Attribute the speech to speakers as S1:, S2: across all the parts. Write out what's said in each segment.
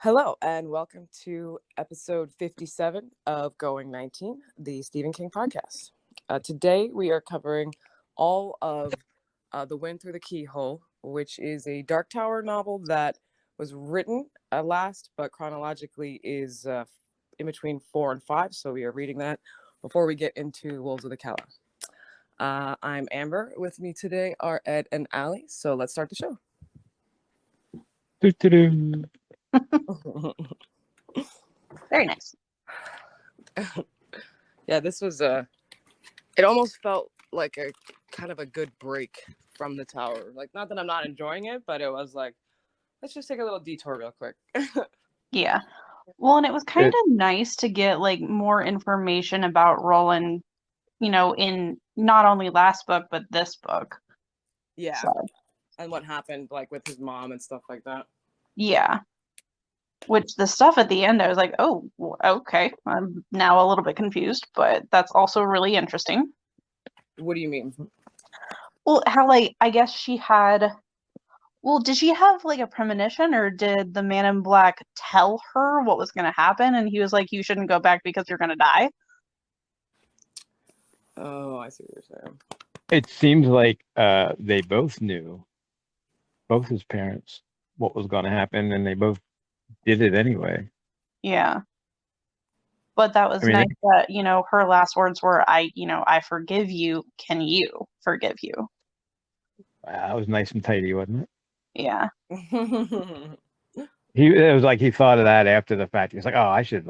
S1: Hello, and welcome to episode 57 of Going 19, the Stephen King podcast. Today, we are covering all of The Wind Through the Keyhole, which is a Dark Tower novel that was written last, but chronologically is in between 4 and 5. So we are reading that before we get into Wolves of the Calla. I'm Amber. With me today are Ed and Allie. So let's start the show.
S2: Very nice.
S1: Yeah, this was it almost felt like a kind of a good break from the tower. Like, not that I'm not enjoying it, but it was like, let's just take a little detour real quick.
S2: Yeah. Well, and it was kind of nice to get like more information about Roland, in not only last book but this book.
S1: Yeah.
S2: So,
S1: And what happened like with his mom and stuff like that.
S2: yeah. Which the stuff at the end, I was like, oh, okay. I'm now a little bit confused, but that's also really interesting.
S1: What do you mean?
S2: Well, how I guess she had. Well, did she have like a premonition, or did the man in black tell her what was going to happen? And he was like, you shouldn't go back because you're going to die.
S1: Oh, I see what you're saying.
S3: It seems like they both knew, both his parents, what was going to happen, and they both did it anyway.
S2: Yeah. But that was nice that, her last words were, I forgive you. Can you forgive you?
S3: That was nice and tidy, wasn't it?
S2: Yeah.
S3: It was like he thought of that after the fact. He was like, oh, I should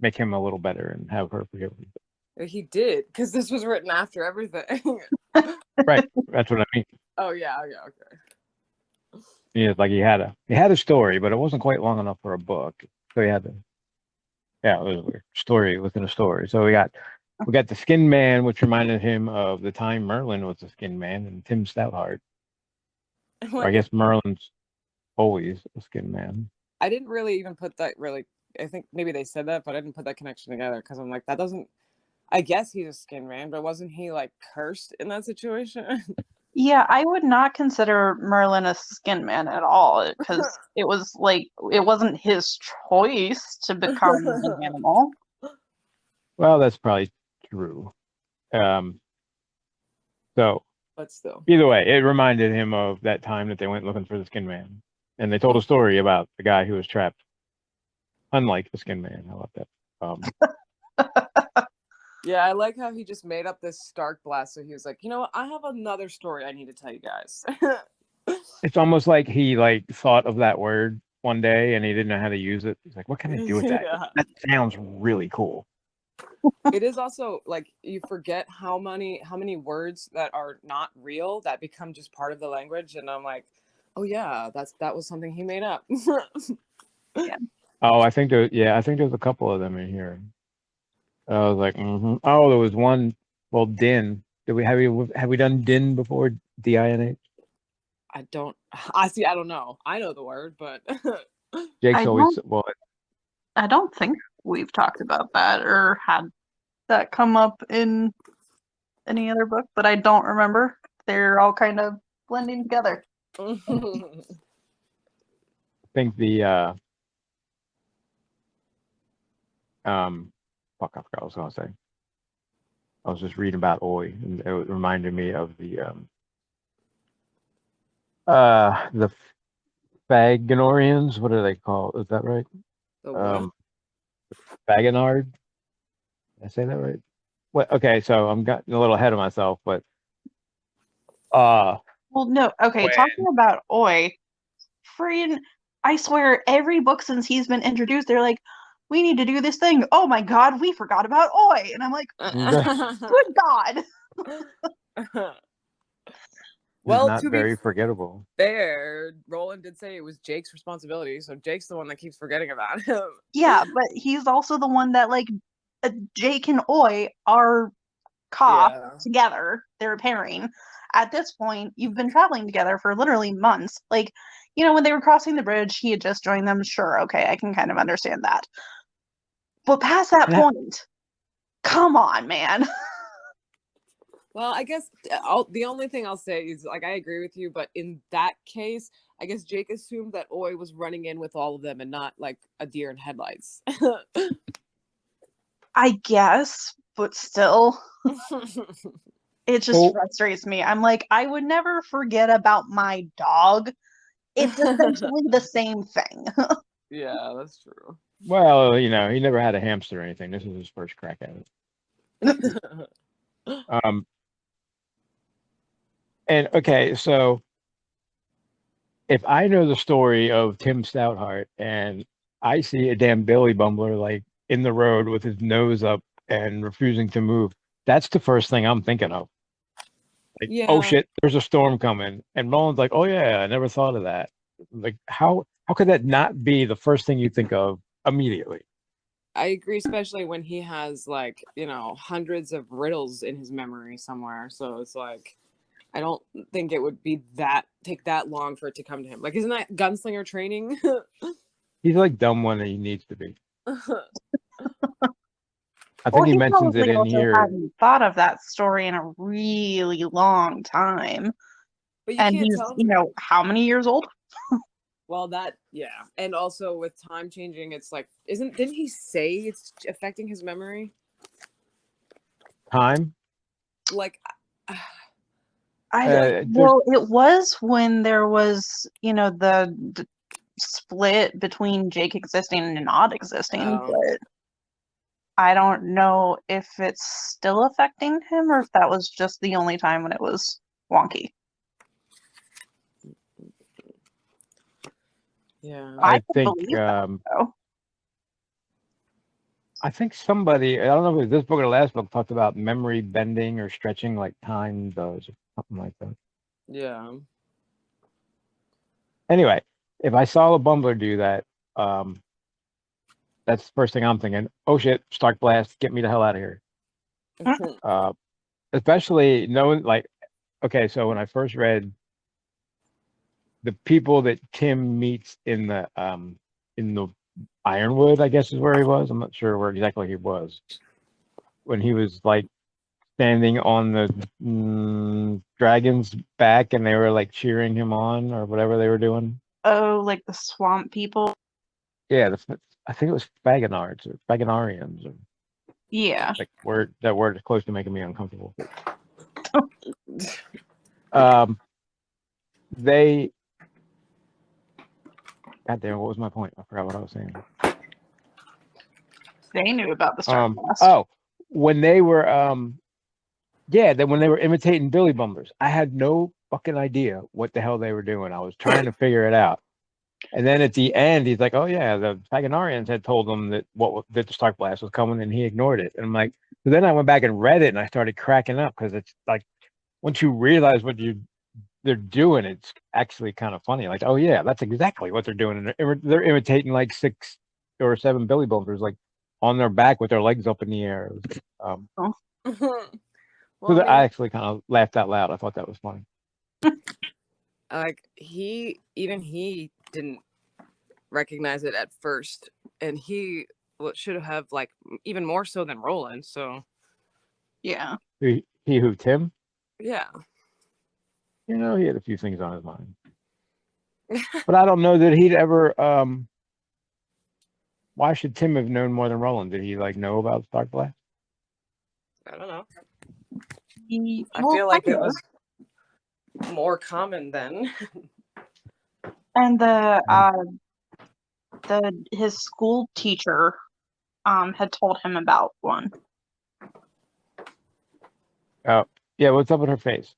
S3: make him a little better and have her forgive me.
S1: He did, because this was written after everything.
S3: Right. That's what I mean.
S1: Oh, yeah, okay.
S3: Yeah, like he had a story, but it wasn't quite long enough for a book. So he had it was a weird story within a story. So we got the Skin Man, which reminded him of the time Merlin was the Skin Man and Tim Stoutheart. Or I guess Merlin's always a Skin Man.
S1: I didn't really even put that I think maybe they said that, but I didn't put that connection together because I'm like, that doesn't. I guess he's a Skin Man, but wasn't he like cursed in that situation?
S2: Yeah, I would not consider Merlin a Skin Man at all, because it was like, it wasn't his choice to become an animal.
S3: Well, that's probably true. So,
S1: but still,
S3: either way, it reminded him of that time that they went looking for the Skin Man, and they told a story about the guy who was trapped, unlike the Skin Man. How about
S1: that? Yeah, I like how he just made up this Stark blast. So he was like, you know what? I have another story I need to tell you guys.
S3: It's almost like he thought of that word one day and he didn't know how to use it. He's like, what can I do with that? Yeah. That sounds really cool.
S1: It is also like you forget how many words that are not real that become just part of the language, and I'm like, oh yeah, that was something he made up.
S2: Yeah.
S3: Oh, I think there's a couple of them in here. I was like, oh, there was one. Well, Din. Have we done Din before? DINH?
S1: I don't know. I know the word, but
S3: Jake's always
S2: I don't think we've talked about that or had that come up in any other book, but I don't remember. They're all kind of blending together.
S3: I think the fuck, I forgot what I was gonna say. I was just reading about Oi, and it reminded me of the Faginorians. What are they called? Is that right?
S1: The what?
S3: Faginard. Did I say that right? What? Okay, so I'm getting a little ahead of myself, but
S2: well, no. Okay, talking about Oi, I swear, every book since he's been introduced, they're like, we need to do this thing. Oh my god, we forgot about Oi. And I'm like, good god.
S3: Well, not very forgettable.
S1: Fair, Roland did say it was Jake's responsibility, so Jake's the one that keeps forgetting about him.
S2: Yeah, but he's also the one that, like, Jake and Oi are together. They're a pairing. At this point, you've been traveling together for literally months. Like, when they were crossing the bridge, he had just joined them. Sure, okay, I can kind of understand that. But past that point, come on, man.
S1: Well, I guess the only thing I'll say is, like, I agree with you, but in that case, I guess Jake assumed that Oi was running in with all of them and not like a deer in headlights.
S2: I guess, but still, it just frustrates me. I'm like, I would never forget about my dog. It's essentially the same thing.
S1: Yeah, that's true.
S3: Well, he never had a hamster or anything. This is his first crack at it. And okay, so if I know the story of Tim Stoutheart and I see a damn Billy Bumbler like in the road with his nose up and refusing to move, that's the first thing I'm thinking of. Like, oh shit, there's a storm coming. And Roland's like, oh yeah, I never thought of that. Like, how could that not be the first thing you think of immediately?
S1: I agree, especially when he has like, hundreds of riddles in his memory somewhere. So it's like, I don't think it would take that long for it to come to him. Like, isn't that gunslinger training?
S3: He's like dumb when he needs to be. I
S2: Well,
S3: think he mentions it
S2: probably
S3: in
S2: also
S3: here.
S2: hadn't thought of that story in a really long time.
S1: But you
S2: And
S1: can't
S2: he's,
S1: tell.
S2: how many years old?
S1: Well, yeah. And also with time changing, it's like, didn't he say it's affecting his memory?
S3: Time?
S1: Like,
S2: It was when there was, the split between Jake existing and not existing, but I don't know if it's still affecting him or if that was just the only time when it was wonky.
S1: Yeah.
S3: I think somebody, I don't know if it was this book or the last book, talked about memory bending or stretching like time does or something like that.
S1: Yeah.
S3: Anyway, if I saw a Bumbler do that, that's the first thing I'm thinking. Oh shit, Stark Blast, get me the hell out of here. Especially knowing, like, okay, so when I first read the people that Tim meets in the Ironwood, I guess is where he was. I'm not sure where exactly he was. When he was like standing on the dragon's back and they were like cheering him on or whatever they were doing.
S2: Oh, like the swamp people?
S3: Yeah, I think it was Faginards or Faginarians. Or,
S2: yeah.
S3: Like that word is close to making me uncomfortable. They God damn, what was my point? I forgot what I was saying.
S2: They knew about the Stark Blast.
S3: Oh, when they were when they were imitating Billy Bumblers, I had no fucking idea what the hell they were doing. I was trying to figure it out. And then at the end, he's like, "Oh yeah, the Faginarians had told him that that the Stark Blast was coming, and he ignored it." And I'm like, so then I went back and read it, and I started cracking up because it's like once you realize what they're doing, it's actually kind of funny. Like, oh yeah, that's exactly what they're doing. And they're imitating like 6 or 7 Billy Bumblers, like on their back with their legs up in the air. So I actually kind of laughed out loud. I thought that was funny.
S1: Like he didn't recognize it at first, and he should have like even more so than Roland. So
S2: yeah,
S3: he who Tim?
S1: Yeah,
S3: he had a few things on his mind, but I don't know that he'd ever. Why should Tim have known more than Roland? Did he like know about Stark Blast?
S1: I don't know. I feel like it was more common then.
S2: And his school teacher had told him about one.
S3: Oh yeah, what's up with her face?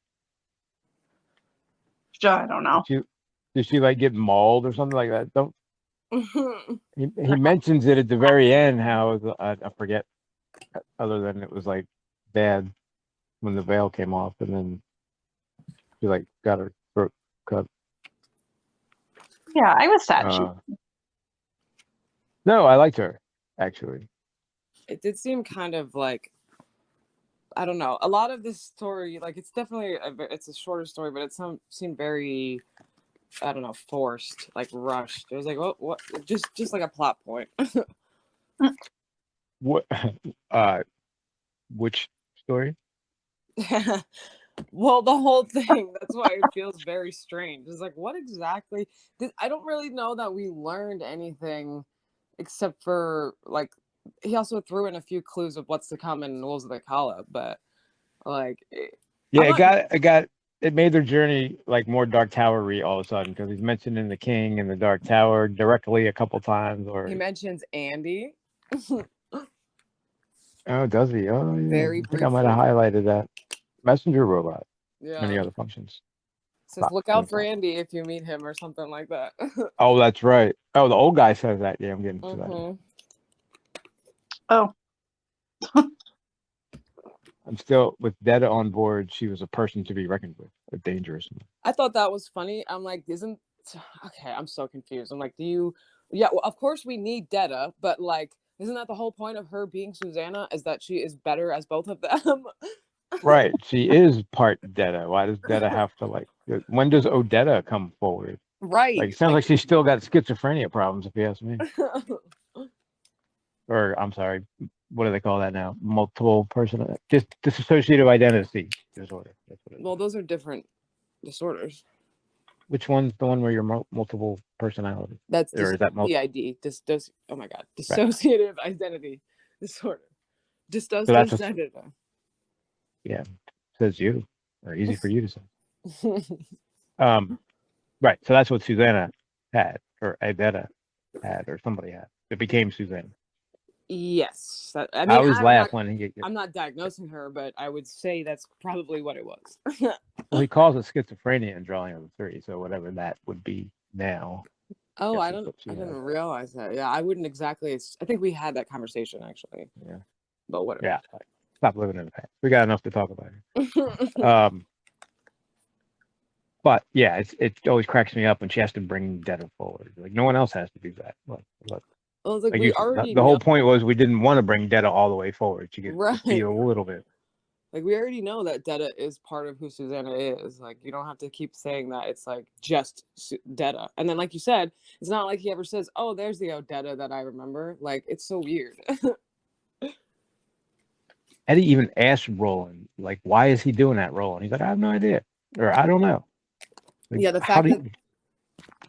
S2: I don't know.
S3: Did she like get mauled or something like that? Don't. He mentions it at the very end. How I forget. Other than it was like bad when the veil came off, and then she like got her throat cut.
S2: Yeah, I was sad.
S3: No, I liked her actually.
S1: It did seem kind of like, I don't know. A lot of this story, like it's definitely it's a shorter story, but it seemed very, I don't know, forced, like rushed. It was like what just like a plot point.
S3: What? Which story?
S1: Well, the whole thing, that's why it feels very strange. It's like, what exactly? I don't really know that we learned anything except for, like, he also threw in a few clues of what's to come in Wolves of the Kala, but, like,
S3: Yeah,
S1: I'm not,
S3: it made their journey like more Dark Tower-y all of a sudden because he's mentioned in the King and the Dark Tower directly a couple times. Or
S1: he mentions Andy
S3: oh, does he? Oh, yeah.
S1: very
S3: I think I might have
S1: briefly.
S3: highlighted that. Messenger robot. Many
S1: Yeah.
S3: other functions.
S1: Says, look out for
S3: Stop.
S1: Andy if you meet him or something like that.
S3: Oh, that's right. Oh, the old guy says that. Yeah, I'm getting to that.
S1: Mm-hmm.
S2: Oh,
S3: I'm still with Detta on board. She was a person to be reckoned with, a dangerous one.
S1: I thought that was funny. I'm like, okay, I'm so confused. I'm like, yeah, well, of course we need Detta, but like, isn't that the whole point of her being Susanna, is that she is better as both of them?
S3: Right. She is part Detta. Why does Detta have to like? When does Odetta come forward? Like,
S1: Right.
S3: it sounds like she's still got schizophrenia problems, if you ask me. Or I'm sorry, what do they call that now? Multiple person, just dissociative identity disorder. That's what it is.
S1: Well, those are different disorders.
S3: Which one's the one where you're multiple personality?
S1: That's
S3: Or is that
S1: DID. Oh my God.
S3: Right.
S1: Dissociative identity disorder.
S3: So that's yeah, says you, or easy for you to say. Right. So that's what Susanna had, or Adetta had, or somebody had. It became Susanna.
S1: Yes. I mean,
S3: I always laugh when
S1: I'm not diagnosing her, but I would say that's probably what it was.
S3: well, he calls it schizophrenia in Drawing of the Three, so whatever that would be now.
S1: Oh, I didn't realize that. Yeah, I wouldn't exactly. I think we had that conversation actually.
S3: Yeah.
S1: But whatever.
S3: Yeah. Stop living in the past. We got enough to talk about here. But yeah, it always cracks me up when she has to bring Detta forward. Like no one else has to do that. Well,
S1: like we already
S3: the whole point was we didn't want to bring Detta all the way forward. She could feel a little bit.
S1: Like we already know that Detta is part of who Susanna is. Like you don't have to keep saying that it's like just Detta. And then like you said, it's not like he ever says, "Oh, there's the Odetta that I remember." Like it's so weird.
S3: Eddie even asked Roland, like, "Why is he doing that, Roland?" He's like, "I have no idea," or "I don't know." Like,
S1: yeah, the fact that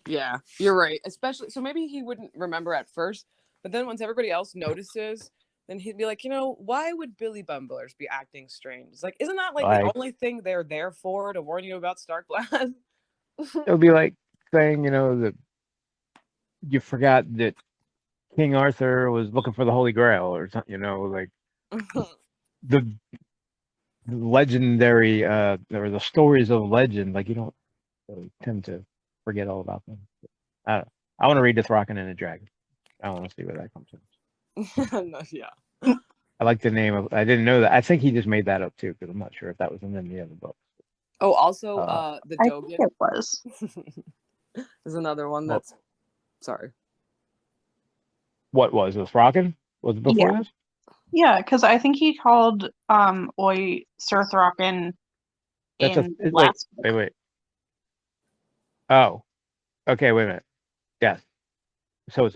S1: yeah, you're right. Especially so maybe he wouldn't remember at first, but then once everybody else notices, then he'd be like, why would Billy Bumblers be acting strange? It's like, isn't that like the only thing they're there for, to warn you about Starkblast?
S3: It would be like saying, that you forgot that King Arthur was looking for the Holy Grail or something, like the legendary, or the stories of legend, like you don't really tend to forget all about them. I don't know. I want to read Dithraken and the Dragon. I want to see where that comes from.
S1: No, yeah.
S3: I like the name of. I didn't know that. I think he just made that up too, because I'm not sure if that was in any other books.
S1: Oh, also, the
S2: I
S1: Dogen.
S2: think it was.
S1: Is another one that's. Sorry.
S3: What was this? Thraken? Was it before this?
S2: Yeah, because I think he called Oi Sir Thraken in last.
S3: Wait. Oh, okay. Wait a minute. Yes. So it's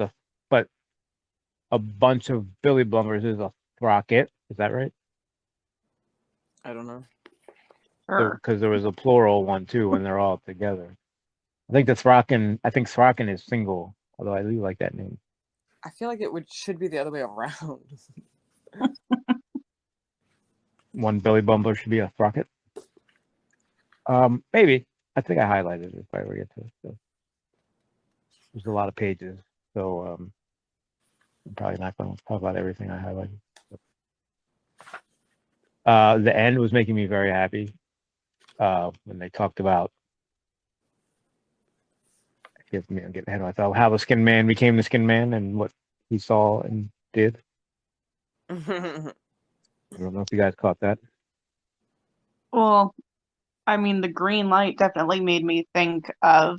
S3: a bunch of Billy Blumbers is a Throcket. Is that right?
S1: I don't know.
S3: Because there was a plural one too when they're all together. I think Thraken is single, although I do like that name.
S1: I feel like should be the other way around.
S3: One Billy Bumbler should be a Throcket. Maybe. I think I highlighted it if I ever get to it. So. There's a lot of pages, so I'm probably not going to talk about everything I highlighted. The end was making me very happy when they talked about. I'm getting ahead of myself. How the Skin Man became the Skin Man and what he saw and did. I don't know if you guys caught that.
S2: Well, I mean, the green light definitely made me think of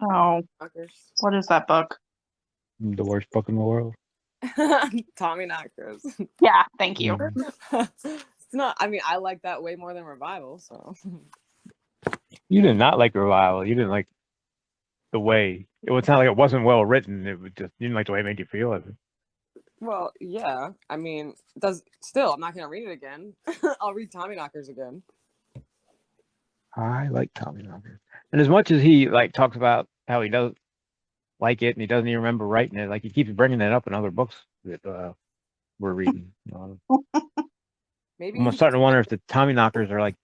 S2: what is that book?
S3: The worst book in the world.
S1: Tommy Knockers.
S2: Yeah, thank you.
S1: It's not. I mean, I like that way more than Revival. So.
S3: You did not like Revival. You didn't like the way it was. Not like it wasn't well written. It was just you didn't like the way it made you feel.
S1: Well, yeah. I mean, I'm not gonna read it again. I'll read Tommyknockers again.
S3: I like Tommyknockers, and as much as he like talks about how he does like it and he doesn't even remember writing it, like he keeps bringing that up in other books that we're reading.
S1: Maybe
S3: I'm starting to wonder if the Tommyknockers are like.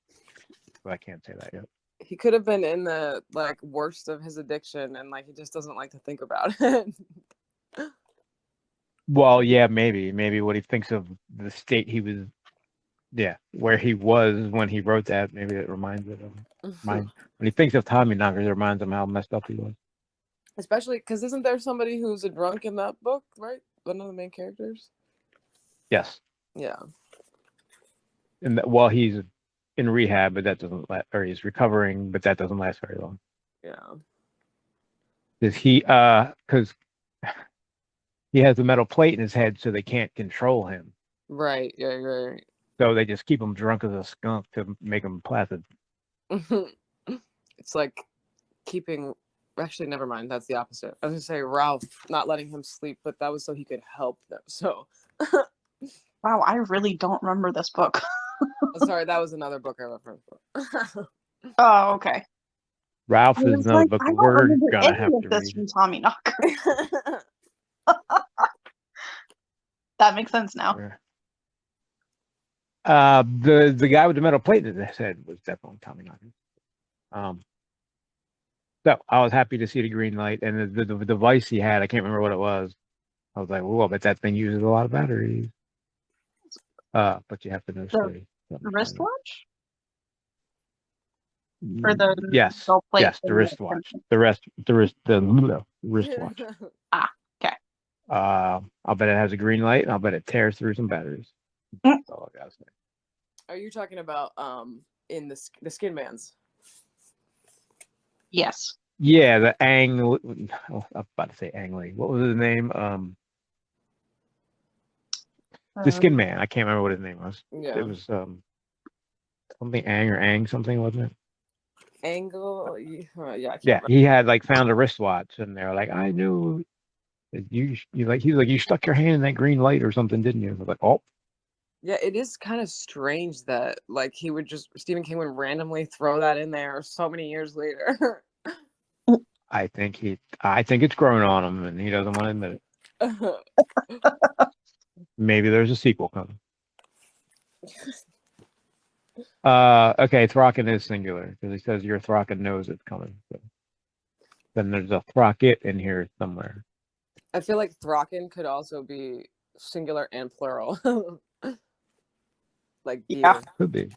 S3: Well, I can't say that yet.
S1: he could have been in the like worst of his addiction, and like he just doesn't like to think about it.
S3: Well, yeah, maybe what he thinks of the state he was, where he was when he wrote that. Maybe it reminds it of him. When he thinks of Tommyknockers, it reminds him how messed up he was.
S1: Especially because isn't there somebody who's a drunk in that book, right? One of the main characters.
S3: Yes.
S1: Yeah.
S3: And while he's in rehab, but that doesn't last, or he's recovering, but that doesn't last very long.
S1: Yeah.
S3: Because he has a metal plate in his head, so they can't control him.
S1: Right. Yeah. Right.
S3: So they just keep him drunk as a skunk to make him placid.
S1: It's like keeping. Actually, never mind. That's the opposite. I was gonna say Ralph not letting him sleep, but that was so he could help them. So.
S2: Wow, I really don't remember this book.
S1: Sorry, that was another book I referenced.
S2: Oh, okay.
S3: Ralph is another book we're gonna have to
S2: this
S3: read.
S2: from Tommyknocker. That makes sense now.
S3: The guy with the metal plate in his head was definitely Tommyknocker. So I was happy to see the green light, and the device he had, I can't remember what it was. I was like, "Whoa, but that thing uses a lot of batteries." But you have to know study.
S2: The wristwatch? Or the
S3: yes,
S2: plate
S3: yes, the wristwatch. The wristwatch.
S2: Okay.
S3: I'll bet it has a green light, and I'll bet it tears through some batteries. That's all I gotta say.
S1: Are you talking about in the Skin Man's?
S2: Yes.
S3: Yeah, the Ang. Oh, I'm about to say Ang Lee. What was his name? The Skin Man. I can't remember what his name was.
S1: Yeah.
S3: It was something Ang or Ang something, wasn't it?
S1: Angle. Yeah. I can't remember.
S3: He had like found a wristwatch, and they're like, I knew that you like. He was like, you stuck your hand in that green light or something, didn't you? I was like, oh.
S1: Yeah, it is kind of strange that like Stephen King would randomly throw that in there so many years later.
S3: I think it's grown on him, and he doesn't want to admit it. Maybe there's a sequel coming. Okay, Throcken is singular because he says your Throcken knows it's coming. So. Then there's a Throcket in here somewhere.
S1: I feel like Throcken could also be singular and plural. Like
S2: yeah,
S3: could be.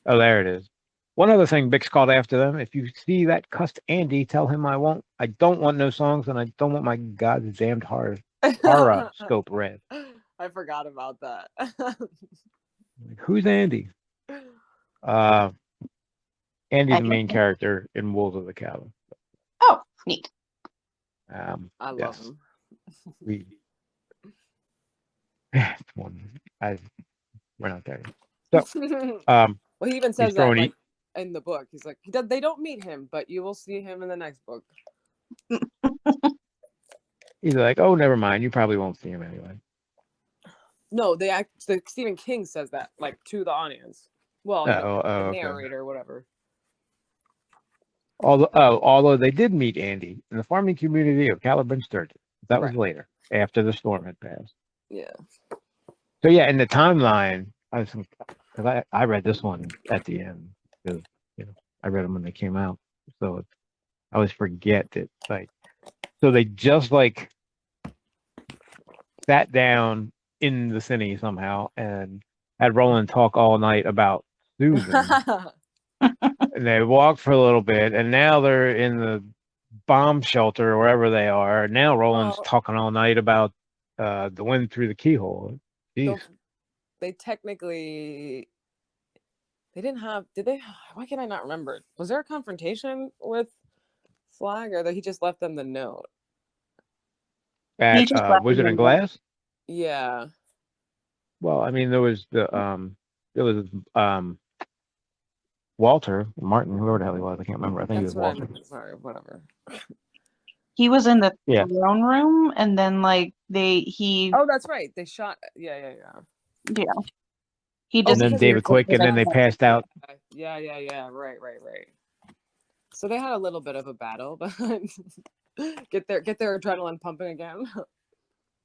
S3: Oh, there it is. One other thing Bix called after them. If you see that cussed Andy, tell him I don't want no songs, and I don't want my goddamned horoscope read.
S1: I forgot about that.
S3: Like, who's Andy? Andy's the main character in Wolves of the Cabin.
S2: Oh, neat.
S1: I love him.
S3: We're not there yet. So,
S1: well, he even says that like, in the book. He's like, they don't meet him, but you will see him in the next book.
S3: He's like, oh, never mind. You probably won't see him anyway.
S1: No, Stephen King says that like to the audience. Well, the narrator, or whatever.
S3: Although they did meet Andy in the farming community of Caliburn Sturgeon. That was later, after the storm had passed.
S1: Yeah.
S3: So yeah, in the timeline, because I read this one at the end because I read them when they came out, so I always forget that so they just sat down in the cine somehow and had Roland talk all night about Susan, and they walked for a little bit, and now they're in the bomb shelter or wherever they are. Now Roland's talking all night about the wind through the keyhole. Jeez.
S1: So they technically didn't have. Did they? Why can I not remember? Was there a confrontation with Flag, or that he just left them the note?
S3: At Wizard and Glass?
S1: Yeah.
S3: Well, I mean, there was Walter, Martin, whoever the hell he was. I can't remember. I think it was Walter.
S1: Sorry, whatever.
S2: He was in the throne room, and then He
S1: Oh, that's right. They shot. Yeah.
S2: he
S1: Oh,
S3: And
S2: just
S3: then
S1: because
S3: David Quick, and then they passed out.
S1: Yeah. Right. So they had a little bit of a battle, but get their adrenaline pumping again.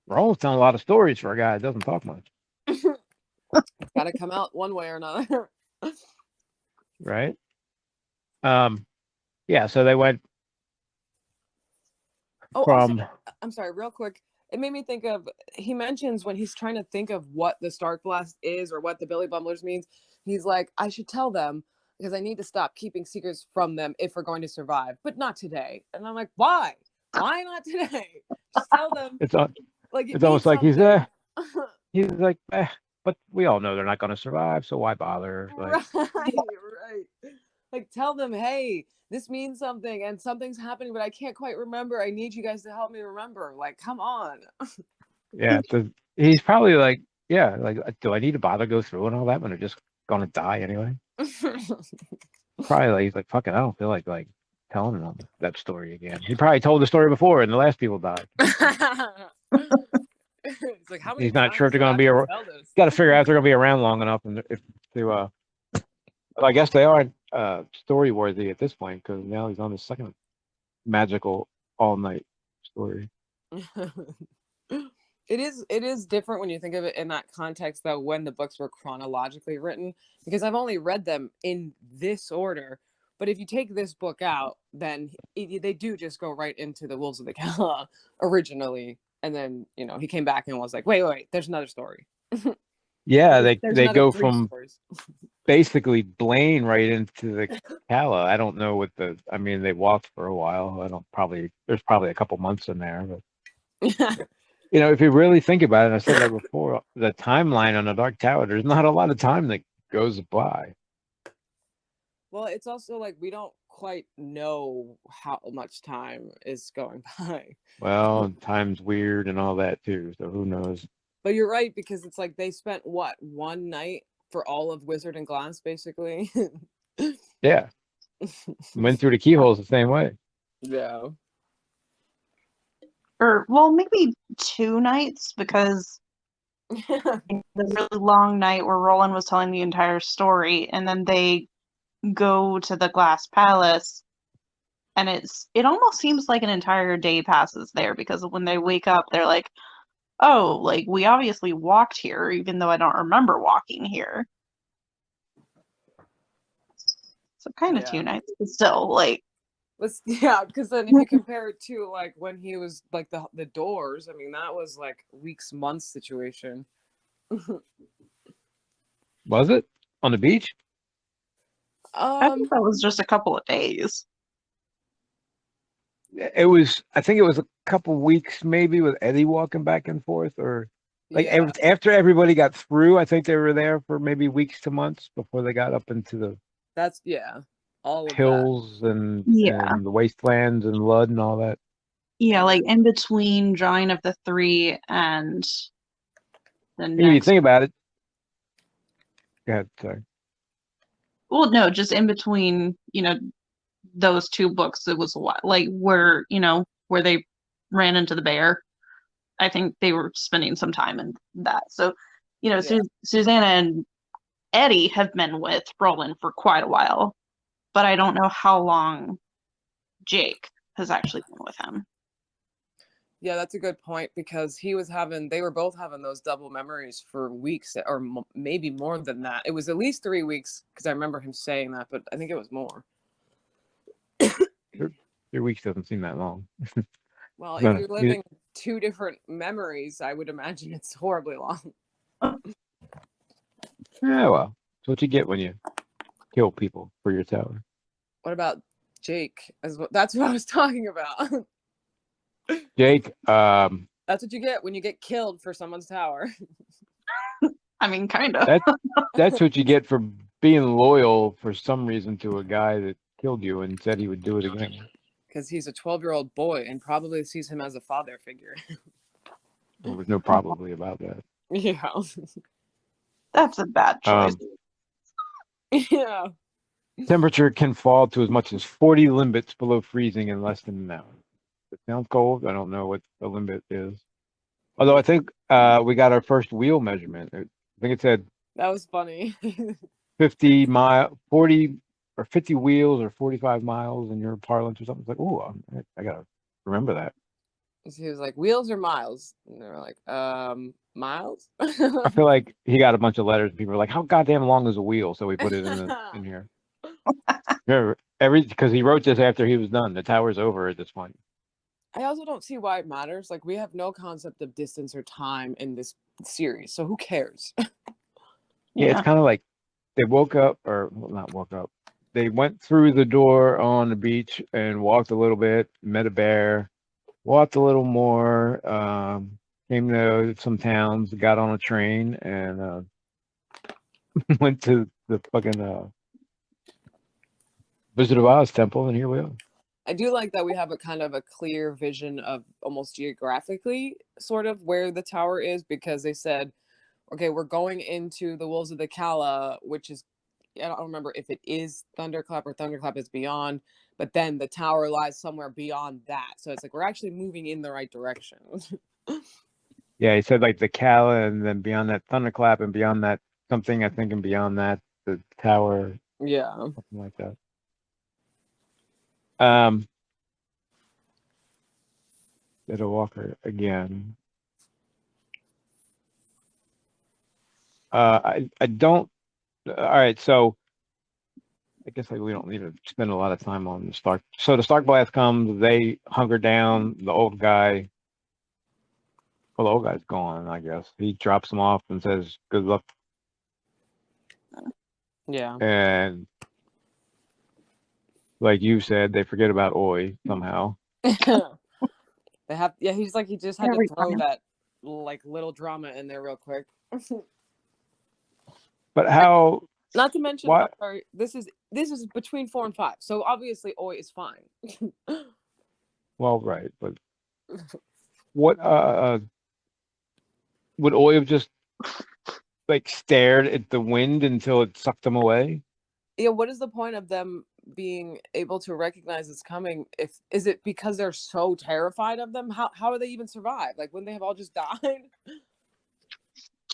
S3: We're almost telling a lot of stories for a guy that doesn't talk much,
S1: It's got to come out one way or another.
S3: right? Yeah. So they went
S1: Oh,
S3: from.
S1: also, I'm sorry, real quick. It made me think of, he mentions when he's trying to think of what the Stark Blast is or what the Billy Bumblers means, he's like, I should tell them because I need to stop keeping secrets from them if we're going to survive, but not today. And I'm like, why? Why not today? Just tell them.
S3: It's
S1: Like, it
S3: it's almost
S1: means
S3: like
S1: something.
S3: he's like, but we all know they're not going to survive, so why bother? Like,
S1: Right. Like, tell them, hey, this means something and something's happening, but I can't quite remember. I need you guys to help me remember. Like, come on.
S3: yeah, he's probably like, yeah, like, do I need to bother go through and all that when they're just going to die anyway? Probably like, he's like, fuck it, I don't feel like telling them that story again. He probably told the story before and the last people died.
S1: It's like, how many
S3: He's not sure if
S1: times
S3: they're
S1: do I
S3: going to be
S1: have to
S3: around.
S1: tell this?
S3: Got to figure out if they're going to be around long enough and if to. Well, I guess they are story worthy at this point because now he's on his second magical all night story.
S1: It is different when you think of it in that context, though, when the books were chronologically written, because I've only read them in this order. But if you take this book out, then they do just go right into the Wolves of the Kala originally, and then he came back and was like, wait, there's another story.
S3: Yeah,
S1: There's
S3: they
S1: another
S3: go
S1: 3
S3: from
S1: stories.
S3: basically Blaine right into the Kala. I don't know what I mean, they walked for a while. There's probably a couple months in there, but if you really think about it, and I said that before, the timeline on the Dark Tower, there's not a lot of time that goes by.
S1: Well, it's also like we don't quite know how much time is going by.
S3: Well, time's weird and all that too, so who knows?
S1: But you're right, because it's like they spent one night for all of Wizard and Glass, basically.
S3: Yeah. Went through the keyholes the same way.
S2: Yeah. Or, well, maybe 2 nights, because the really long night where Roland was telling the entire story, and then they go to the Glass Palace, and it almost seems like an entire day passes there, because when they wake up, they're like, oh, like, we obviously walked here, even though I don't remember walking here. So kind of 2 nights, but still, like.
S1: Yeah, because then if you compare it to like when he was like the doors, I mean, that was like weeks, months situation.
S3: Was it on the beach?
S2: I think that was just a couple of days.
S3: It was. I think it was a couple weeks, maybe, with Eddie walking back and forth, or like after everybody got through. I think they were there for maybe weeks to months before they got up into the.
S1: That's all of
S3: hills
S1: that.
S3: and the wastelands and Lud and all that.
S2: Yeah, like in between Drawing of the Three and the next.
S3: You think about it. Go ahead, sorry.
S2: Well, no, just in between, those 2 books, it was a lot, like where they ran into the bear. I think they were spending some time in that. So, Susanna and Eddie have been with Roland for quite a while, but I don't know how long Jake has actually been with him.
S1: Yeah, that's a good point, because they were both having those double memories for weeks, or maybe more than that. It was at least 3 weeks, because I remember him saying that, but I think it was more.
S3: 3 weeks doesn't seem that long.
S1: Well, if you're living 2 different memories, I would imagine it's horribly long.
S3: Yeah, well, that's what you get when you kill people for your tower.
S1: What about Jake? That's what I was talking about.
S3: Jake,
S1: that's what you get when you get killed for someone's tower.
S2: I mean, kind of.
S3: That's what you get for being loyal for some reason to a guy that killed you and said he would do it again.
S1: Because he's a 12-year-old boy and probably sees him as a father figure.
S3: Well, there's no probably about that.
S1: Yeah.
S2: That's a bad choice.
S1: Yeah.
S3: Temperature can fall to as much as 40 limbits below freezing in less than an hour. It sounds cold. I don't know what the limit is. Although I think we got our first wheel measurement. I think it said
S1: That was funny.
S3: 40 or 50 wheels or 45 miles in your parlance or something. It's like, oh, I gotta remember that.
S1: He was like, wheels or miles? And they were like, miles?
S3: I feel like he got a bunch of letters and people were like, how goddamn long is a wheel? So we put it in here. Remember, because he wrote this after he was done. The tower's over at this point.
S1: I also don't see why it matters. Like, we have no concept of distance or time in this series, so who cares?
S3: Yeah, it's kind of like they woke up, or well, not woke up. They went through the door on the beach and walked a little bit, met a bear, walked a little more, came to some towns, got on a train, and went to the fucking Wizard of Oz temple, and here we are.
S1: I do like that we have a kind of a clear vision of almost geographically sort of where the tower is, because they said, okay, we're going into the Wolves of the Cala, which is, I don't remember if it is Thunderclap or Thunderclap is beyond, but then the tower lies somewhere beyond that. So it's like we're actually moving in the right direction.
S3: Yeah, he said like the Cala, and then beyond that Thunderclap, and beyond that something, I think, and beyond that the tower.
S1: Yeah.
S3: Something like that. Little Walker again. I don't. All right, so I guess like we don't need to spend a lot of time on the Stark. So the Stark Blast comes. They hunker down. The old guy. Well, the old guy's gone. I guess he drops them off and says, "Good luck."
S1: Yeah.
S3: And like you said, they forget about Oi somehow.
S1: They have, yeah, he's like, he just had to throw
S2: time.
S1: that like little drama in there real quick.
S3: But how?
S1: Not to mention,
S3: Why?
S1: I'm sorry, this is between 4 and 5, so obviously Oi is fine.
S3: Well, right, but what? Would Oi have just like stared at the wind until it sucked them away?
S1: Yeah, what is the point of them being able to recognize it's coming? If is it because they're so terrified of them? How do they even survive? Like, wouldn't they have all just died?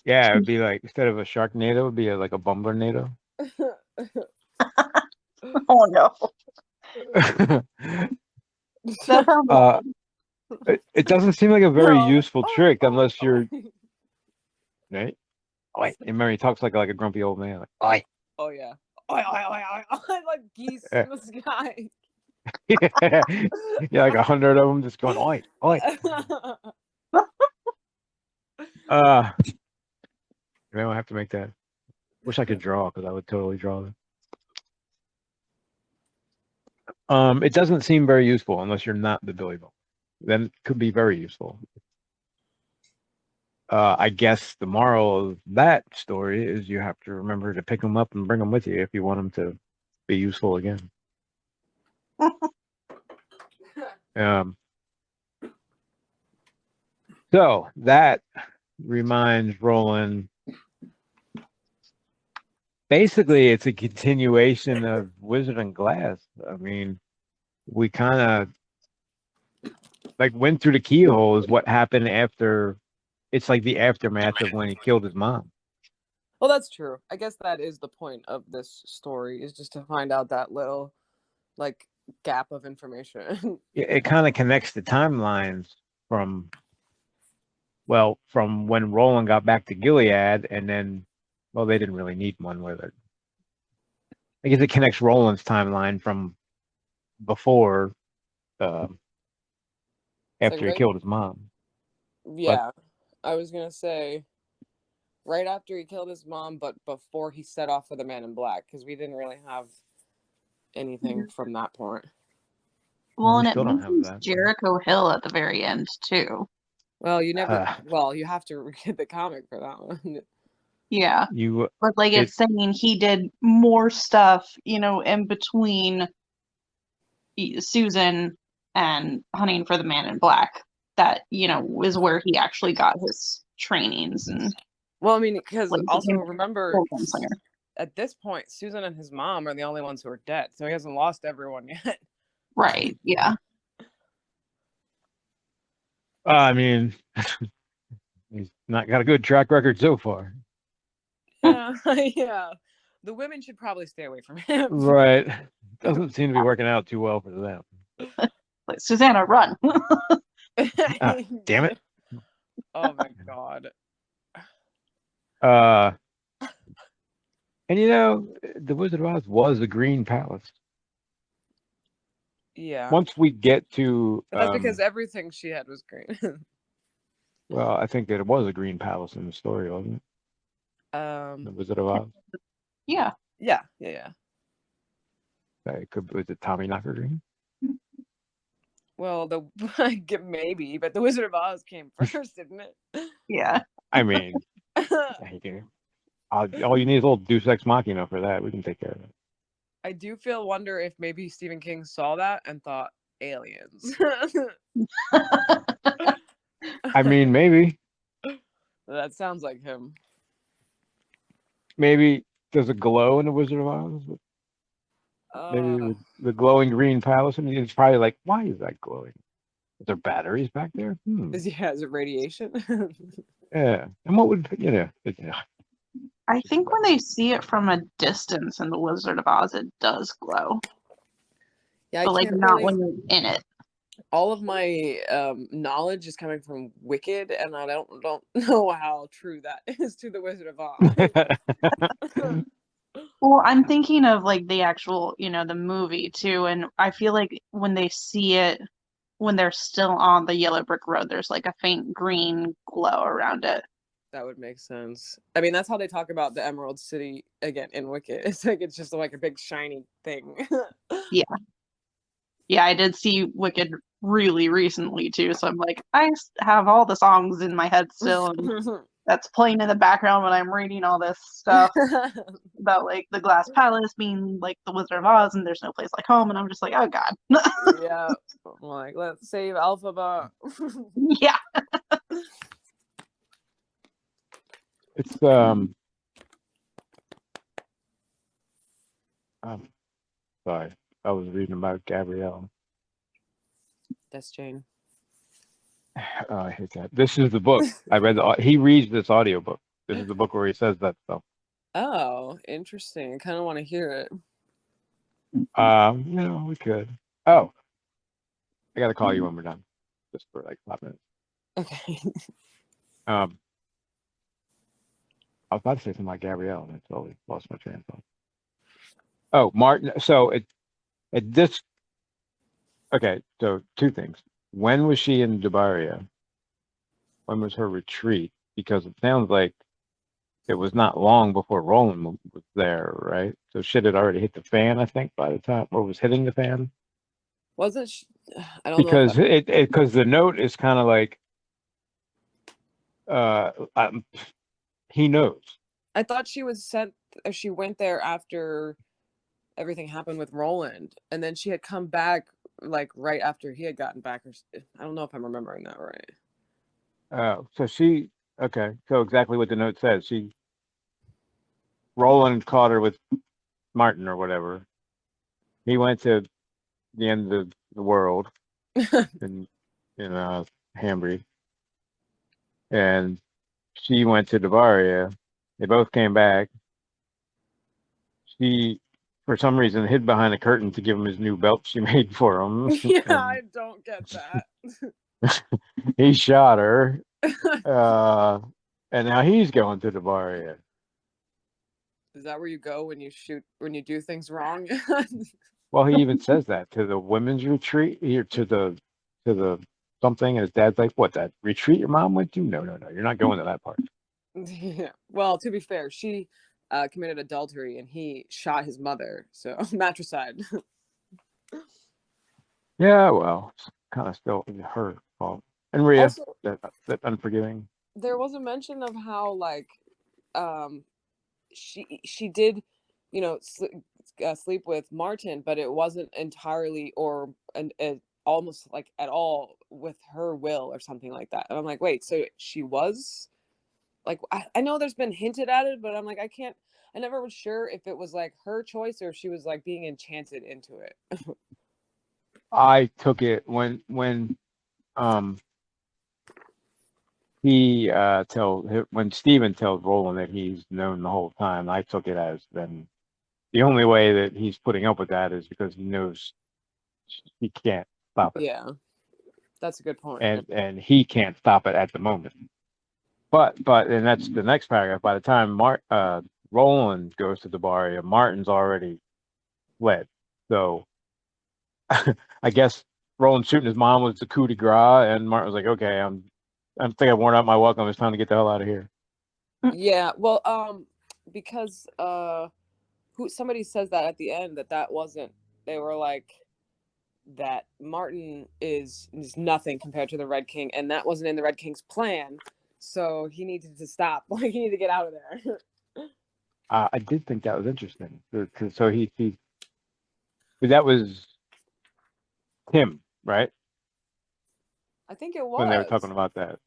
S3: Yeah, it'd be like instead of a Sharknado, it'd be like a Bumblernado.
S2: Oh no. That sounds bad.
S3: It doesn't seem like a very
S1: No.
S3: useful trick
S1: Oi,
S3: unless you're
S1: oi.
S3: right. Oi. And remember, he talks like a grumpy old man. Like, oi.
S1: Oh yeah. Oi, oi, oi, oi, oi, like geese in the sky.
S3: Yeah, like 100 of them just going, oi, oi. Maybe I'll have to make that. Wish I could draw, because I would totally draw that. It doesn't seem very useful unless you're not the Billy Bone. Then it could be very useful. I guess the moral of that story is you have to remember to pick them up and bring them with you if you want them to be useful again. So that reminds Roland. Basically, it's a continuation of Wizard and Glass. I mean, we kind of like went through the keyhole is what happened after. It's like the aftermath of when he killed his mom.
S1: Well, that's true. I guess that is the point of this story, is just to find out that little like gap of information.
S3: It kind of connects the timelines from when Roland got back to Gilead, and then, well, they didn't really need one with it. I guess it connects Roland's timeline from before, after he killed his mom.
S1: Yeah, I was gonna say right after he killed his mom, but before he set off for the Man in Black, because we didn't really have anything from that point.
S2: Well, and it mentions Jericho Hill at the very end too.
S1: Well, you never. Well, you have to read the comic for that one.
S2: Yeah, but like it's saying he did more stuff, in between Susan and hunting for the Man in Black. That is where he actually got his trainings and.
S1: Well, I mean, because also remember, at this point, Susan and his mom are the only ones who are dead, so he hasn't lost everyone yet.
S2: Right. Yeah.
S3: I mean, He's not got a good track record so far.
S1: Yeah, yeah. The women should probably stay away from him.
S3: Right. Doesn't seem to be working out too well for them.
S2: Like, Susanna, run.
S3: Damn it.
S1: Oh my god.
S3: And the Wizard of Oz was a green palace.
S1: Yeah.
S3: Once we get to,
S1: But that's because everything she had was green.
S3: well, I think that it was a green palace in the story, wasn't it? The Wizard of Oz.
S2: Yeah.
S1: Yeah.
S3: Was it Tommy Knocker green?
S1: Well, maybe, but the Wizard of Oz came first, didn't it?
S2: Yeah.
S3: I mean, all you need is a little Deus Ex Machina for that. We can take care of it.
S1: I do wonder if maybe Stephen King saw that and thought aliens.
S3: I mean, maybe.
S1: That sounds like him.
S3: Maybe there's a glow in the Wizard of Oz. Maybe the glowing green palace. I mean, it's probably like, why is that glowing? Is there batteries back there?
S1: Is it radiation?
S3: Yeah. And what would
S2: I think when they see it from a distance in the Wizard of Oz, it does glow.
S1: Yeah,
S2: but like not when you're in it.
S1: All of my knowledge is coming from Wicked, and I don't know how true that is to the Wizard of Oz.
S2: Well, I'm thinking of like the actual, the movie too, and I feel like when they see it, when they're still on the yellow brick road, there's like a faint green glow around it.
S1: That would make sense. I mean, that's how they talk about the Emerald City again in Wicked. It's like it's just like a big shiny thing.
S2: Yeah, I did see Wicked really recently too, so I'm like, I have all the songs in my head still, and that's playing in the background when I'm reading all this stuff about like the Glass Palace being like the Wizard of Oz, and there's no place like home, and I'm just like, oh god.
S1: Yeah, I'm like, let's save Alphaba.
S2: Yeah.
S3: It's sorry, I was reading about Gabrielle.
S1: That's Jane.
S3: Oh, I hate that. This is the book. I read he reads this audiobook. This is the book where he says that stuff.
S1: Oh, interesting. I kind of want to hear it.
S3: We could. Oh, I got to call you when we're done, just for like 5 minutes.
S1: Okay.
S3: I was about to say something like Gabrielle, and I totally lost my train of thought. Oh, Martin. So this. Okay, so 2 things. When was she in Debaria? When was her retreat? Because it sounds like it was not long before Roland was there, right? So shit had already hit the fan, I think, by the time, or was hitting the fan.
S1: Wasn't she? I don't
S3: know. Because
S1: because
S3: the note is kind of like, he knows.
S1: I thought she was sent. She went there after everything happened with Roland, and then she had come back like right after he had gotten back. Or I don't know if I'm remembering that right.
S3: Oh, so okay. So exactly what the note says. Roland caught her with Martin or whatever. He went to the end of the world in Hambry, and she went to Devaria. They both came back. She, for some reason, hid behind a curtain to give him his new belt she made for him.
S1: Yeah, I don't get that.
S3: He shot her, and now he's going to Devaria.
S1: Is that where you go when you do things wrong?
S3: Well, he even says that to the women's retreat here, to the something, and his dad's like, "What, that retreat your mom went to? No, you're not going to that part."
S1: Yeah. Well, to be fair, she committed adultery and he shot his mother, so matricide.
S3: Yeah, well, it's kind of still her fault. And Rhea,
S1: also,
S3: that unforgiving.
S1: There was a mention of how like she did, sleep with Martin, but it wasn't entirely or almost like at all with her will or something like that. And I'm like, wait, so she was like, I know there's been hinted at it, but I'm like, I never was sure if it was like her choice or if she was like being enchanted into it.
S3: I took it when he when Steven tells Roland that he's known the whole time, I took it as then the only way that he's putting up with that is because he knows he can't stop it.
S1: Yeah, that's a good point.
S3: And he can't stop it at the moment. But and that's the next paragraph. By the time Roland goes to the bar, Martin's already fled. So I guess Roland shooting his mom was the coup de grace, and Martin was like, "Okay, I think I've worn out my welcome. It's time to get the hell out of here."
S1: Yeah, well, because somebody says that at the end that wasn't. They were like that Martin is nothing compared to the Red King, and that wasn't in the Red King's plan. So he needed to stop. Like he needed to get out of there.
S3: I did think that was interesting. So that was him, right?
S1: I think it was
S3: When they were talking about that.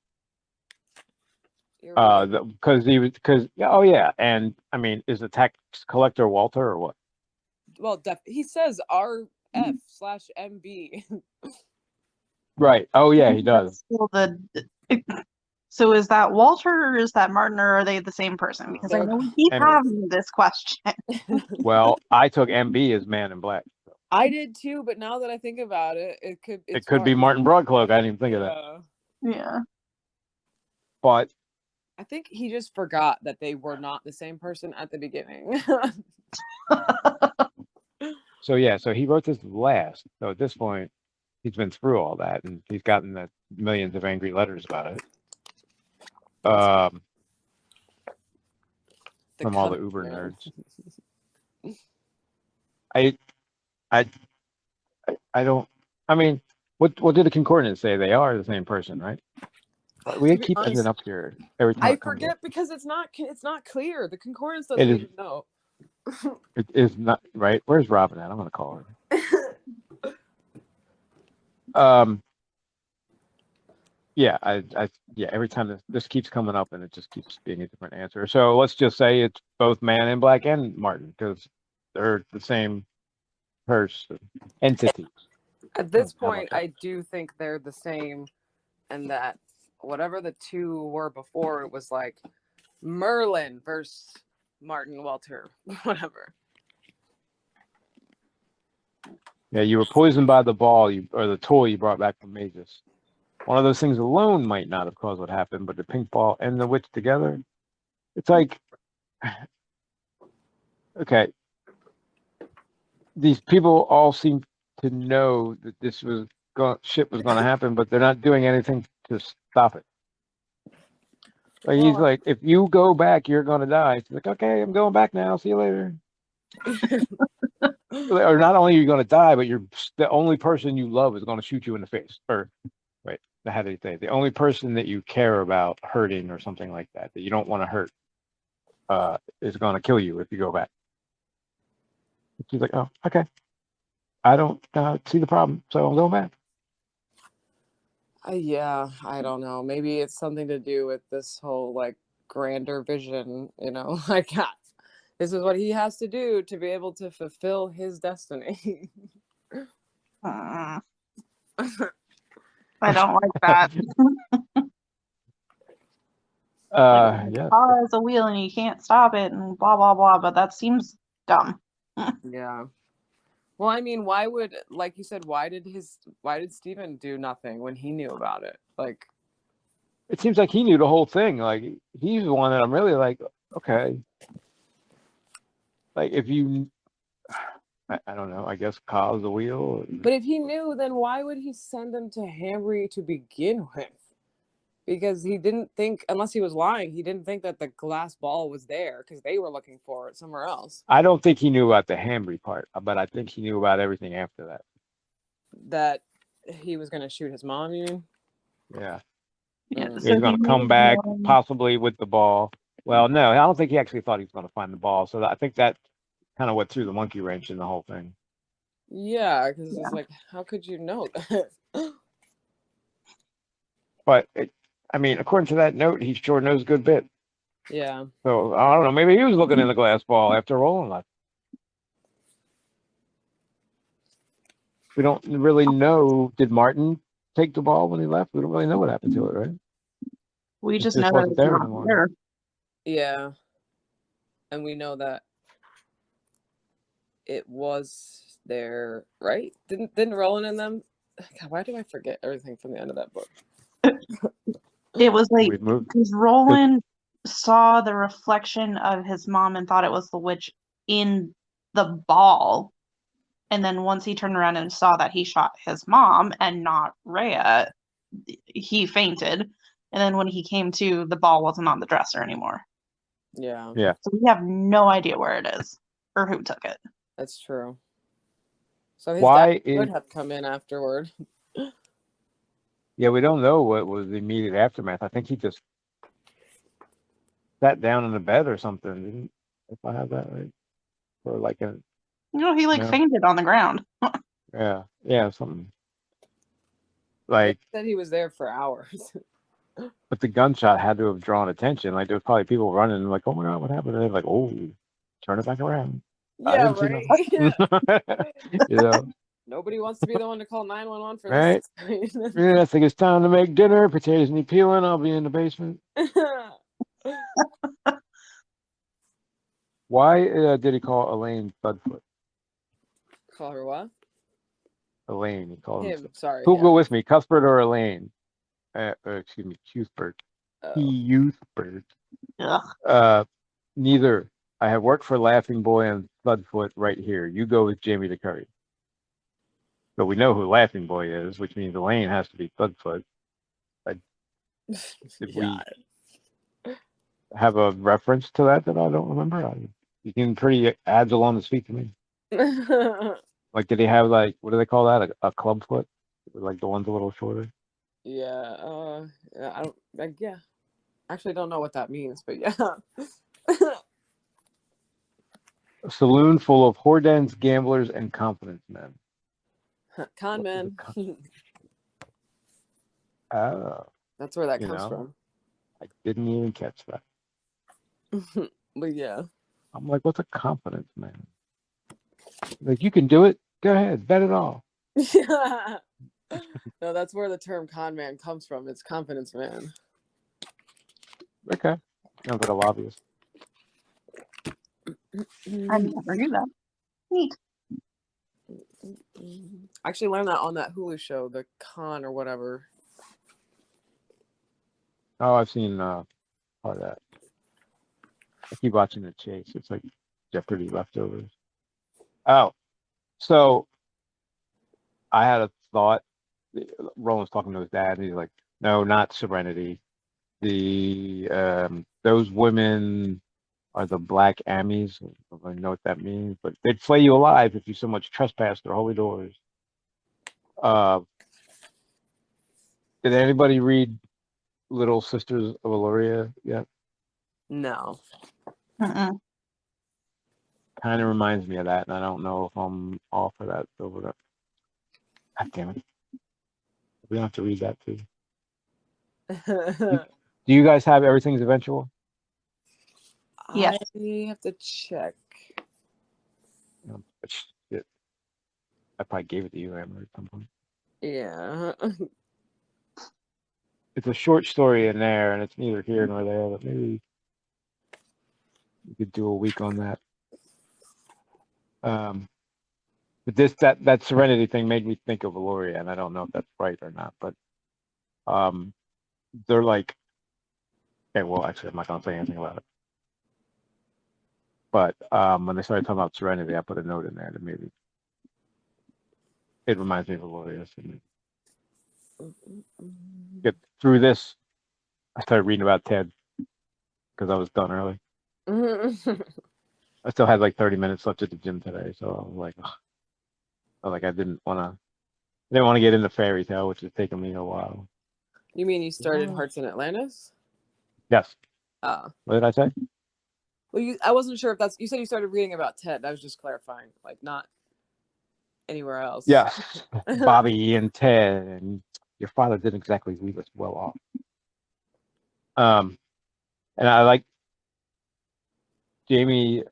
S1: You're right.
S3: Oh yeah, and I mean, is the tax collector Walter or what?
S1: Well, he says RF/MB.
S3: Right. Oh yeah, he does.
S2: So is that Walter or is that Martin, or are they the same person? Because I know we keep having this question.
S3: Well, I took MB as Man in Black. So.
S1: I did too, but now that I think about it, it could
S3: be Martin Broadcloak. I didn't even think of that.
S2: Yeah.
S3: But
S1: I think he just forgot that they were not the same person at the beginning.
S3: So he wrote this last. So at this point, he's been through all that, and he's gotten the millions of angry letters about it. From all the Uber nerds. I don't. I mean, what did the concordance say? They are the same person, right? We keep ending up here every time.
S1: I forget because it's not clear. The concordance doesn't even know.
S3: It is not right. Where's Robin at? I'm gonna call her. Yeah, every time this keeps coming up and it just keeps being a different answer. So let's just say it's both Man in Black and Martin because they're the same person, entity.
S1: At this point, I do think they're the same, and that whatever the two were before, it was like Merlin versus Martin Walter, whatever.
S3: Yeah, you were poisoned by the ball or the toy you brought back from Magus. One of those things alone might not have caused what happened, but the pink ball and the witch together, it's like, okay, these people all seem to know that this shit was going to happen, but they're not doing anything to stop it. Like he's like, if you go back, you're going to die. He's like, okay, I'm going back now. See you later. Or not only are you going to die, but the only person you love is going to shoot you in the face. Or wait, how did he say? The only person that you care about hurting or something like that you don't want to hurt is going to kill you if you go back. She's like, oh, okay. I don't see the problem, so I'm going back.
S1: Yeah, I don't know. Maybe it's something to do with this whole like grander vision, like this is what he has to do to be able to fulfill his destiny.
S2: I don't like that.
S3: Yeah.
S2: Car is a wheel and you can't stop it and blah blah blah, but that seems dumb.
S1: Yeah. Well, I mean, why would, like you said, why did Steven do nothing when he knew about it? Like,
S3: it seems like he knew the whole thing. Like he's the one that I'm really like, okay. Like if you, I don't know. I guess cause the wheel.
S1: But if he knew, then why would he send them to Hamry to begin with? Because he didn't think, unless he was lying, he didn't think that the glass ball was there because they were looking for it somewhere else.
S3: I don't think he knew about the Hamry part, but I think he knew about everything after that.
S1: That he was going to shoot his mom, you mean?
S3: Yeah.
S2: Yeah.
S3: He's going to come back possibly with the ball. Well, no, I don't think he actually thought he was going to find the ball. So I think that kind of what threw the monkey wrench in the whole thing.
S1: Yeah, because it's like, how could you know that?
S3: But I mean, according to that note, he sure knows a good bit.
S1: Yeah.
S3: So I don't know. Maybe he was looking in the glass ball after Roland left. We don't really know. Did Martin take the ball when he left? We don't really know what happened to it, right?
S2: We
S3: It
S2: just
S3: just
S2: know that
S3: wasn't
S2: it's
S3: there
S2: not
S3: anymore.
S2: there.
S1: Yeah. And we know that it was there, right? Didn't Roland and them? God, why do I forget everything from the end of that book?
S2: It was like
S3: We've moved.
S2: because Roland saw the reflection of his mom and thought it was the witch in the ball. And then once he turned around and saw that he shot his mom and not Rhea, he fainted. And then when he came to, the ball wasn't on the dresser anymore.
S1: Yeah.
S3: Yeah.
S2: So we have no idea where it is or who took it.
S1: That's true. So his
S3: Why
S1: dad
S3: is
S1: could have come in afterward.
S3: Yeah, we don't know what was the immediate aftermath. I think he just sat down in the bed or something, didn't, if I have that right. Or like a
S2: He like
S3: No.
S2: fainted on the ground.
S3: yeah, something.
S1: They
S3: Like,
S1: said he was there for hours.
S3: but the gunshot had to have drawn attention. Like there was probably people running like, oh my god, what happened? And they're like, oh, turn it back around. I
S1: Yeah,
S3: didn't see
S1: right.
S3: nothing. You know,
S1: Nobody wants to be the one to call 911 for
S3: right?
S1: this.
S3: Yeah, I think it's time to make dinner. Potatoes need peeling. I'll be in the basement. Why did he call Elaine Thudfoot?
S1: Call her what?
S3: Elaine. He called him.
S1: Him. Sorry.
S3: Who'll
S1: Yeah.
S3: go with me, Cuthbert or Elaine? Excuse me, Cuthbert.
S1: Oh.
S3: Cuthbert.
S2: Ugh.
S3: Neither. I have worked for Laughing Boy and Thudfoot right here. You go with Jamie the Curry. But we know who Laughing Boy is, which means Elaine has to be Thudfoot. Did
S1: Yeah.
S3: we have a reference to that I don't remember? You seem pretty agile on his feet to me. Like, did he have like, what do they call that? A club foot? Like the one's a little shorter?
S1: Yeah. I don't. Yeah. Actually, don't know what that means, but yeah.
S3: A saloon full of whore-dens, gamblers, and confidence men.
S1: Con
S3: What was
S1: man.
S3: Oh,
S1: That's where that
S3: you
S1: comes
S3: know,
S1: from.
S3: I didn't even catch that.
S1: But yeah.
S3: I'm like, what's a confidence man? Like, you can do it. Go ahead, bet it all.
S1: No, that's where the term con man comes from. It's confidence man.
S3: Okay. Sounds like a lobbyist.
S2: I never knew that. Neat.
S1: I actually learned that on that Hulu show, the Con or whatever.
S3: Oh, I've seen part of that. I keep watching The Chase. It's like Jeopardy leftovers. Oh, so I had a thought. Roland's talking to his dad, and he's like, "No, not Serenity. Those women are the black Ammies. I don't really know what that means, but they'd flay you alive if you so much trespass their holy doors." Uh, did anybody read Little Sisters of Eloria yet?
S1: No.
S2: Mm-mm.
S3: Kind of reminds me of that, and I don't know if I'm off of that. God damn it. We don't have to read that too. Do you guys have Everything's Eventual?
S2: Yes.
S1: I have to check.
S3: Shit. I probably gave it to you, Amber, at some point.
S1: Yeah.
S3: It's a short story in there, and it's neither here nor there, but maybe we could do a week on that. But that Serenity thing made me think of Valoria, and I don't know if that's right or not, but they're like, okay, well, actually, I'm not gonna say anything about it. But when they started talking about Serenity, I put a note in there that maybe it reminds me of Valoria. Get through this. I started reading about Ted because I was done early. I still had like 30 minutes left at the gym today, so I was like, ugh. I didn't want to get into fairy tale, which has taken me a while.
S1: You mean you started Hearts in Atlantis?
S3: Yes.
S1: What
S3: did I say?
S1: Well, I wasn't sure if that's. You said you started reading about Ted. I was just clarifying, like not anywhere else.
S3: Yes. Bobby and Ted, and your father didn't exactly leave us well off. And I like Jamie.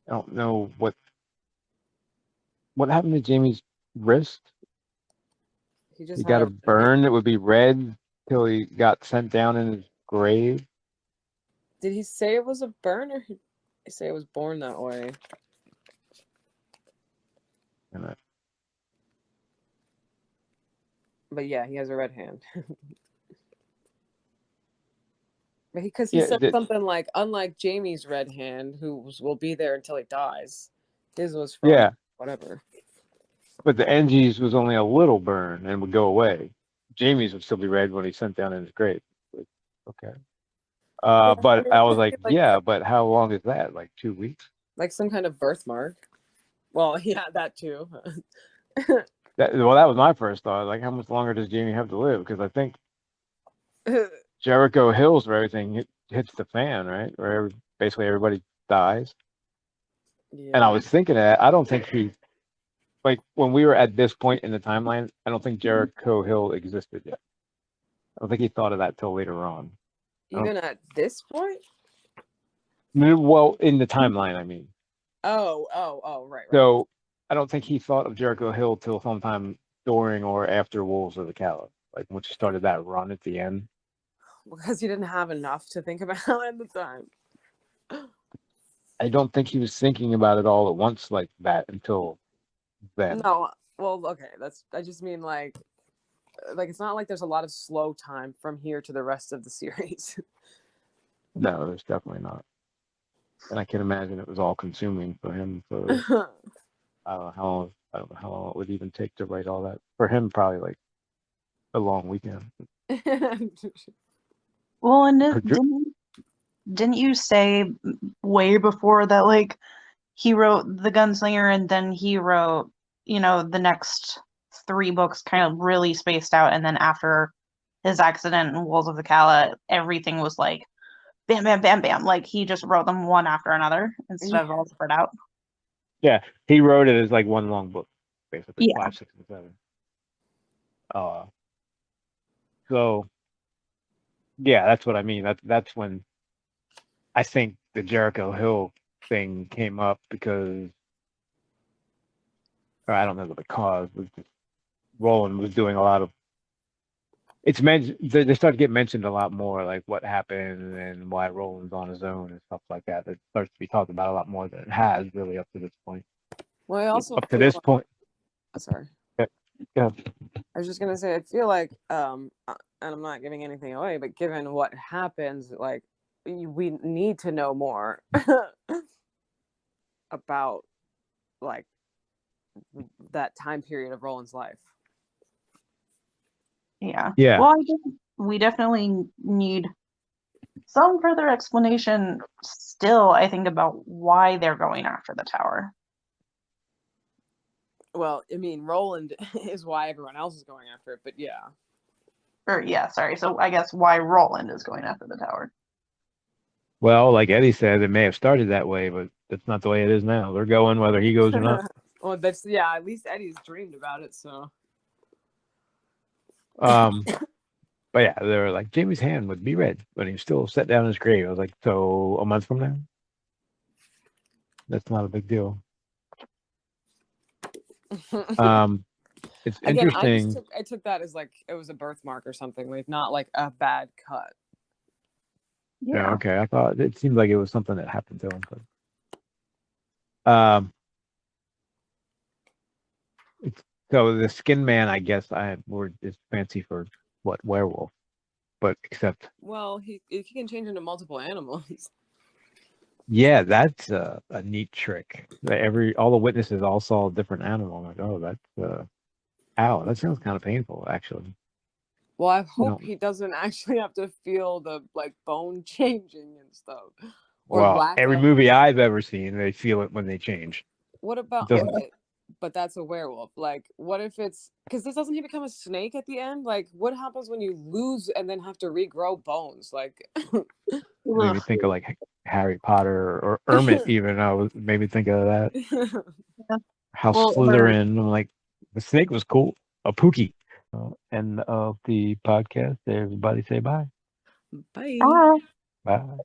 S3: I don't know what happened to Jamie's wrist.
S1: He just
S3: He
S1: had
S3: got a
S1: a
S3: burn that would be red till he got sent down in his grave.
S1: Did he say it was a burn, or he say it was born that way?
S3: And
S1: But yeah, he has a red hand. Because he
S3: yeah,
S1: said something like, unlike Jamie's red hand, who will be there until he dies, his was from
S3: yeah,
S1: whatever.
S3: but the Angie's was only a little burn and would go away. Jamie's would still be red when he's sent down in his grave. Like, okay.
S1: Yeah,
S3: But I was like,
S1: like
S3: yeah, but how long is that? Like 2 weeks?
S1: some kind of birthmark. Well, yeah, that too.
S3: That was my first thought. Like, how much longer does Jamie have to live? Because I think Jericho Hills, where everything hits the fan, right? Where basically everybody dies.
S1: Yeah.
S3: And I was thinking that I don't think he, like, when we were at this point in the timeline, I don't think Jericho Hill existed yet. I don't think he thought of that till later on.
S1: Even at this point?
S3: Well, in the timeline, I mean.
S1: Right.
S3: So I don't think he thought of Jericho Hill till sometime during or after Wolves of the Cala, like once he started that run at the end.
S1: Because he didn't have enough to think about at the time.
S3: I don't think he was thinking about it all at once like that until then.
S1: No, well, okay, I just mean like it's not like there's a lot of slow time from here to the rest of the series.
S3: No, there's definitely not. And I can imagine it was all consuming for him. For I don't know how long it would even take to write all that. For him, probably like a long weekend.
S2: Well, and didn't you say way before that, like, he wrote The Gunslinger and then he wrote, the next 3 books kind of really spaced out, and then after his accident in Wolves of the Cala, everything was like bam, bam, bam, bam. Like, he just wrote them one after another instead of all spread out.
S3: Yeah, he wrote it as like one long book, basically 5, 6, and 7. So yeah, that's what I mean. That's when I think the Jericho Hill thing came up because, or I don't know the cause, was just Roland was doing a lot of. It's mentioned. They start to get mentioned a lot more, like what happened and why Roland's on his own and stuff like that. That starts to be talked about a lot more than it has really up to this point.
S1: Well, I also
S3: up to this point.
S1: Sorry.
S3: Yeah.
S1: I was just gonna say, I feel like, and I'm not giving anything away, but given what happens, like, we need to know more about like that time period of Roland's life.
S2: Yeah.
S3: Yeah.
S2: Well, we definitely need some further explanation still, I think, about why they're going after the tower.
S1: Well, I mean, Roland is why everyone else is going after it, but yeah.
S2: So I guess why Roland is going after the tower.
S3: Well, like Eddie said, it may have started that way, but that's not the way it is now. They're going whether he goes or not.
S1: Well, that's, yeah, at least Eddie's dreamed about it, so.
S3: But yeah, they were like, Jamie's hand would be red when he still sat down in his grave. I was like, so a month from now? That's not a big deal. It's
S1: Again,
S3: interesting.
S1: I took that as like it was a birthmark or something, like not like a bad cut.
S3: Yeah, okay. I thought it seemed like it was something that happened to him. But so the Skin Man, I guess, is fancy for what, werewolf, but except.
S1: Well, he can change into multiple animals.
S3: Yeah, that's a neat trick. All the witnesses all saw a different animal. I'm like, oh, that's ow, that sounds kind of painful, actually.
S1: Well, I hope he doesn't actually have to feel the like bone changing and stuff.
S3: Or every movie I've ever seen, they feel it when they change.
S1: What about? But that's a werewolf. Like, what if it's because doesn't he become a snake at the end? Like, what happens when you lose and then have to regrow bones? Like,
S3: made me think of like Harry Potter or Hermit. Even made me think of that. House Slytherin. I'm like, the snake was cool. A Pookie. End of the podcast. Everybody say bye.
S1: Bye.
S2: Bye.
S3: Bye.